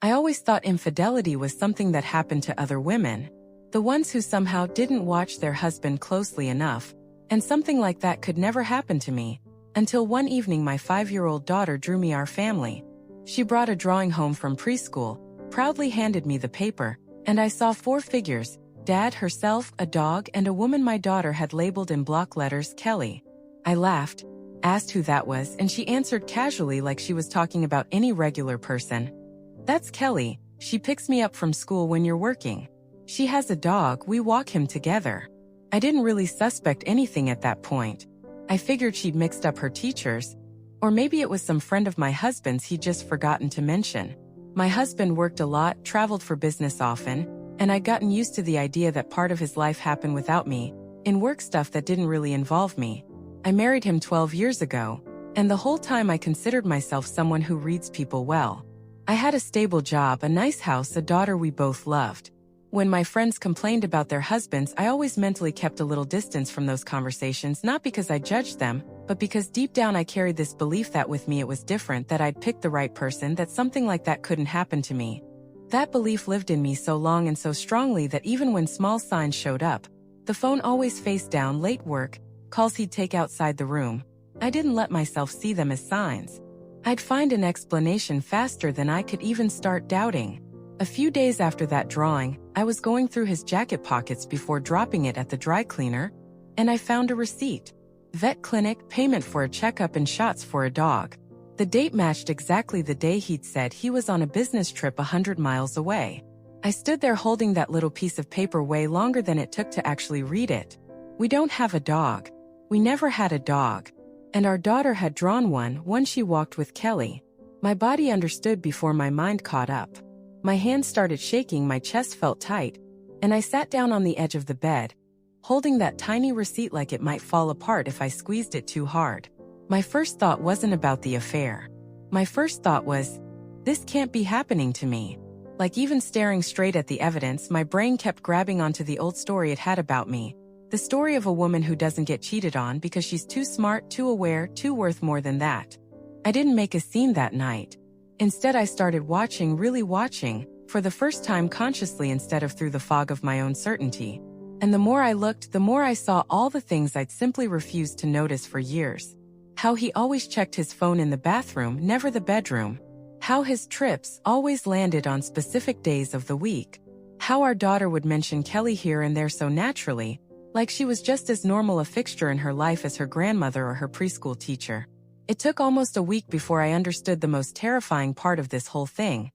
I always thought infidelity was something that happened to other women, the ones who somehow didn't watch their husband closely enough, and something like that could never happen to me, until one evening my 5-year-old daughter drew me our family. She brought a drawing home from preschool, proudly handed me the paper, and I saw 4 figures: Dad, herself, a dog, and a woman my daughter had labeled in block letters Kelly. I laughed, asked who that was, and she answered casually like she was talking about any regular person. "That's Kelly. She picks me up from school when you're working. She has a dog, we walk him together." I didn't really suspect anything at that point. I figured she'd mixed up her teachers, or maybe it was some friend of my husband's he'd just forgotten to mention. My husband worked a lot, traveled for business often, and I'd gotten used to the idea that part of his life happened without me, in work stuff that didn't really involve me. I married him 12 years ago, and the whole time I considered myself someone who reads people well. I had a stable job, a nice house, a daughter we both loved. When my friends complained about their husbands, I always mentally kept a little distance from those conversations, not because I judged them, but because deep down I carried this belief that with me it was different, that I'd picked the right person, that something like that couldn't happen to me. That belief lived in me so long and so strongly that even when small signs showed up, the phone always face down, late work, calls he'd take outside the room, I didn't let myself see them as signs. I'd find an explanation faster than I could even start doubting. A few days after that drawing, I was going through his jacket pockets before dropping it at the dry cleaner, and I found a receipt. Vet clinic, payment for a checkup and shots for a dog. The date matched exactly the day he'd said he was on a business trip 100 miles away. I stood there holding that little piece of paper way longer than it took to actually read it. We don't have a dog. We never had a dog. And our daughter had drawn one she walked with Kelly. My body understood before my mind caught up. My hands started shaking, my chest felt tight, and I sat down on the edge of the bed, holding that tiny receipt like it might fall apart if I squeezed it too hard. My first thought wasn't about the affair. My first thought was, this can't be happening to me. Like even staring straight at the evidence, my brain kept grabbing onto the old story it had about me. The story of a woman who doesn't get cheated on because she's too smart, too aware, too worth more than that. I didn't make a scene that night. Instead, I started watching, really watching, for the first time consciously instead of through the fog of my own certainty. And the more I looked, the more I saw all the things I'd simply refused to notice for years. How he always checked his phone in the bathroom, never the bedroom. How his trips always landed on specific days of the week. How our daughter would mention Kelly here and there so naturally, like she was just as normal a fixture in her life as her grandmother or her preschool teacher. It took almost a week before I understood the most terrifying part of this whole thing.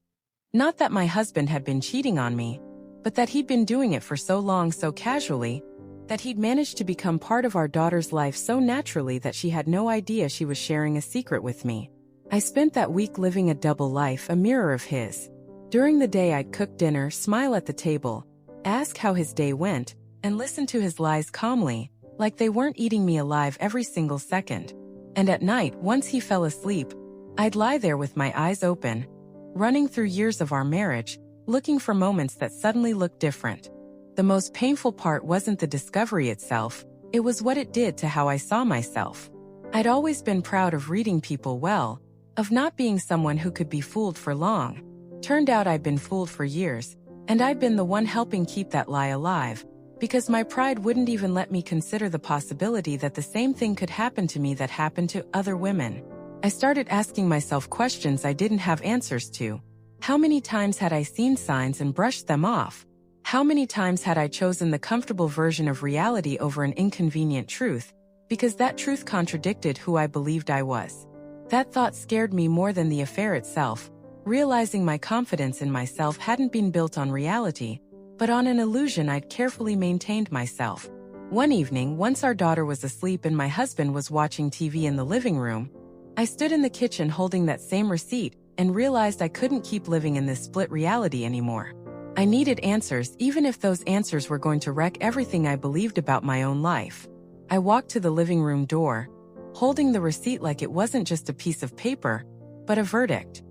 Not that my husband had been cheating on me, but that he'd been doing it for so long, so casually, that he'd managed to become part of our daughter's life so naturally that she had no idea she was sharing a secret with me. I spent that week living a double life, a mirror of his. During the day I'd cook dinner, smile at the table, ask how his day went, and listen to his lies calmly, like they weren't eating me alive every single second. And at night, once he fell asleep, I'd lie there with my eyes open, running through years of our marriage, looking for moments that suddenly looked different. The most painful part wasn't the discovery itself, it was what it did to how I saw myself. I'd always been proud of reading people well, of not being someone who could be fooled for long. Turned out I'd been fooled for years, and I'd been the one helping keep that lie alive, because my pride wouldn't even let me consider the possibility that the same thing could happen to me that happened to other women. I started asking myself questions I didn't have answers to. How many times had I seen signs and brushed them off? How many times had I chosen the comfortable version of reality over an inconvenient truth, because that truth contradicted who I believed I was? That thought scared me more than the affair itself, realizing my confidence in myself hadn't been built on reality, but on an illusion I'd carefully maintained myself. One evening, once our daughter was asleep and my husband was watching TV in the living room, I stood in the kitchen holding that same receipt and realized I couldn't keep living in this split reality anymore. I needed answers, even if those answers were going to wreck everything I believed about my own life. I walked to the living room door, holding the receipt like it wasn't just a piece of paper, but a verdict.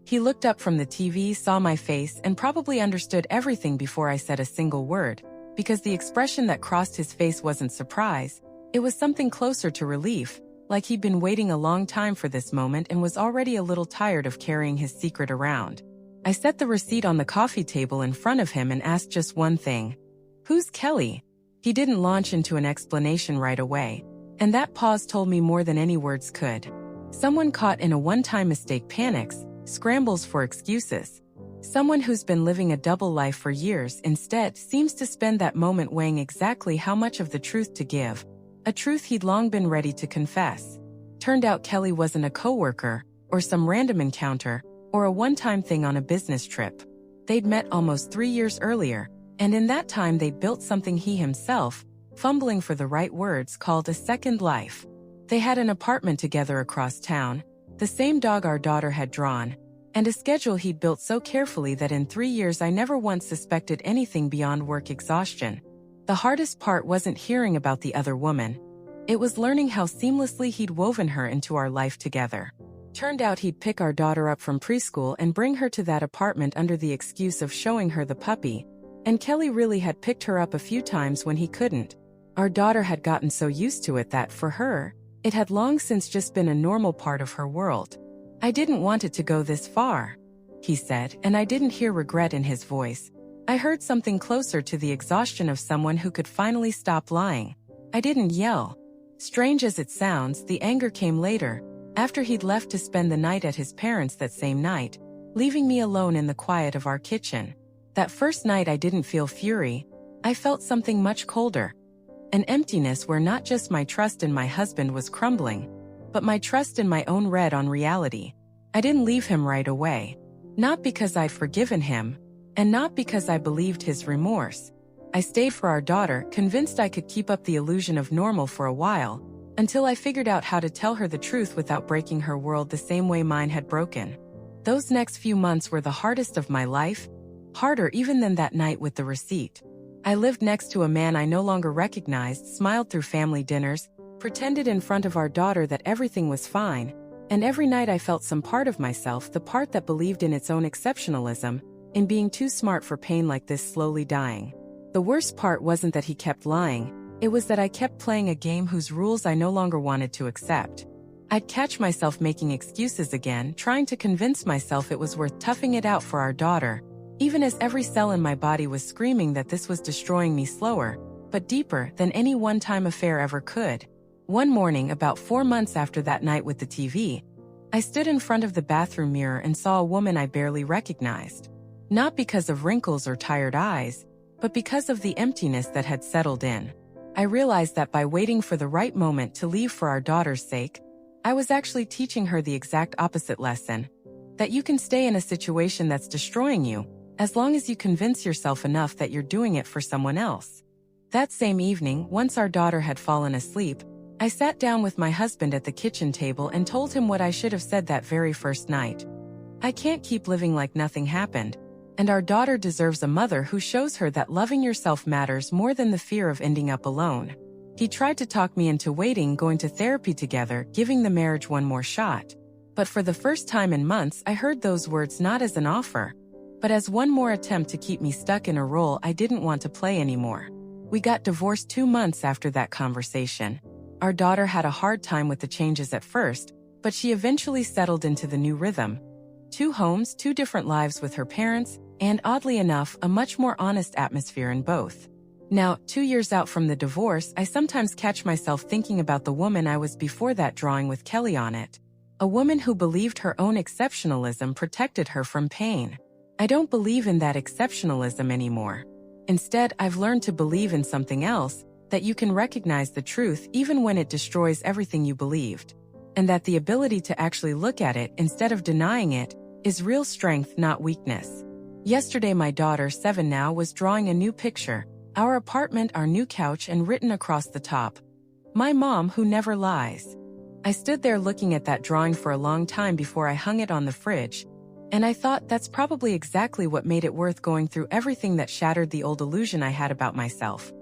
He looked up from the TV, saw my face, and probably understood everything before I said a single word, because the expression that crossed his face wasn't surprise, it was something closer to relief, like he'd been waiting a long time for this moment and was already a little tired of carrying his secret around. I set the receipt on the coffee table in front of him and asked just one thing. "Who's Kelly?" He didn't launch into an explanation right away, and that pause told me more than any words could. Someone caught in a one-time mistake panics, scrambles for excuses. Someone who's been living a double life for years instead seems to spend that moment weighing exactly how much of the truth to give, a truth he'd long been ready to confess. Turned out Kelly wasn't a coworker, or some random encounter, or a one-time thing on a business trip. They'd met almost 3 years earlier, and in that time they'd built something he himself, fumbling for the right words, called a second life. They had an apartment together across town, the same dog our daughter had drawn, and a schedule he'd built so carefully that in 3 years I never once suspected anything beyond work exhaustion. The hardest part wasn't hearing about the other woman. It was learning how seamlessly he'd woven her into our life together. Turned out he'd pick our daughter up from preschool and bring her to that apartment under the excuse of showing her the puppy, and Kelly really had picked her up a few times when he couldn't. Our daughter had gotten so used to it that, for her, it had long since just been a normal part of her world. "I didn't want it to go this far," he said, and I didn't hear regret in his voice. I heard something closer to the exhaustion of someone who could finally stop lying. I didn't yell. Strange as it sounds, the anger came later, after he'd left to spend the night at his parents' that same night, leaving me alone in the quiet of our kitchen. That first night I didn't feel fury. I felt something much colder. An emptiness where not just my trust in my husband was crumbling, but my trust in my own read on reality. I didn't leave him right away. Not because I'd forgiven him, and not because I believed his remorse. I stayed for our daughter, convinced I could keep up the illusion of normal for a while, until I figured out how to tell her the truth without breaking her world the same way mine had broken. Those next few months were the hardest of my life, harder even than that night with the receipt. I lived next to a man I no longer recognized, smiled through family dinners, pretended in front of our daughter that everything was fine, and every night I felt some part of myself, the part that believed in its own exceptionalism, in being too smart for pain like this, slowly dying. The worst part wasn't that he kept lying, it was that I kept playing a game whose rules I no longer wanted to accept. I'd catch myself making excuses again, trying to convince myself it was worth toughing it out for our daughter, even as every cell in my body was screaming that this was destroying me slower, but deeper, than any one-time affair ever could. One morning, about 4 months after that night with the TV, I stood in front of the bathroom mirror and saw a woman I barely recognized. Not because of wrinkles or tired eyes, but because of the emptiness that had settled in. I realized that by waiting for the right moment to leave for our daughter's sake, I was actually teaching her the exact opposite lesson. That you can stay in a situation that's destroying you, as long as you convince yourself enough that you're doing it for someone else. That same evening, once our daughter had fallen asleep, I sat down with my husband at the kitchen table and told him what I should have said that very first night. I can't keep living like nothing happened, and our daughter deserves a mother who shows her that loving yourself matters more than the fear of ending up alone. He tried to talk me into waiting, going to therapy together, giving the marriage one more shot. But for the first time in months, I heard those words not as an offer, but as one more attempt to keep me stuck in a role I didn't want to play anymore. We got divorced 2 months after that conversation. Our daughter had a hard time with the changes at first, but she eventually settled into the new rhythm. 2 homes, 2 different lives with her parents, and oddly enough, a much more honest atmosphere in both. Now, 2 years out from the divorce, I sometimes catch myself thinking about the woman I was before that, drawing with Kelly on it. A woman who believed her own exceptionalism protected her from pain. I don't believe in that exceptionalism anymore. Instead, I've learned to believe in something else, that you can recognize the truth even when it destroys everything you believed. And that the ability to actually look at it instead of denying it is real strength, not weakness. Yesterday, my daughter, 7 now, was drawing a new picture, our apartment, our new couch, and written across the top, "My mom who never lies." I stood there looking at that drawing for a long time before I hung it on the fridge, and I thought that's probably exactly what made it worth going through everything that shattered the old illusion I had about myself.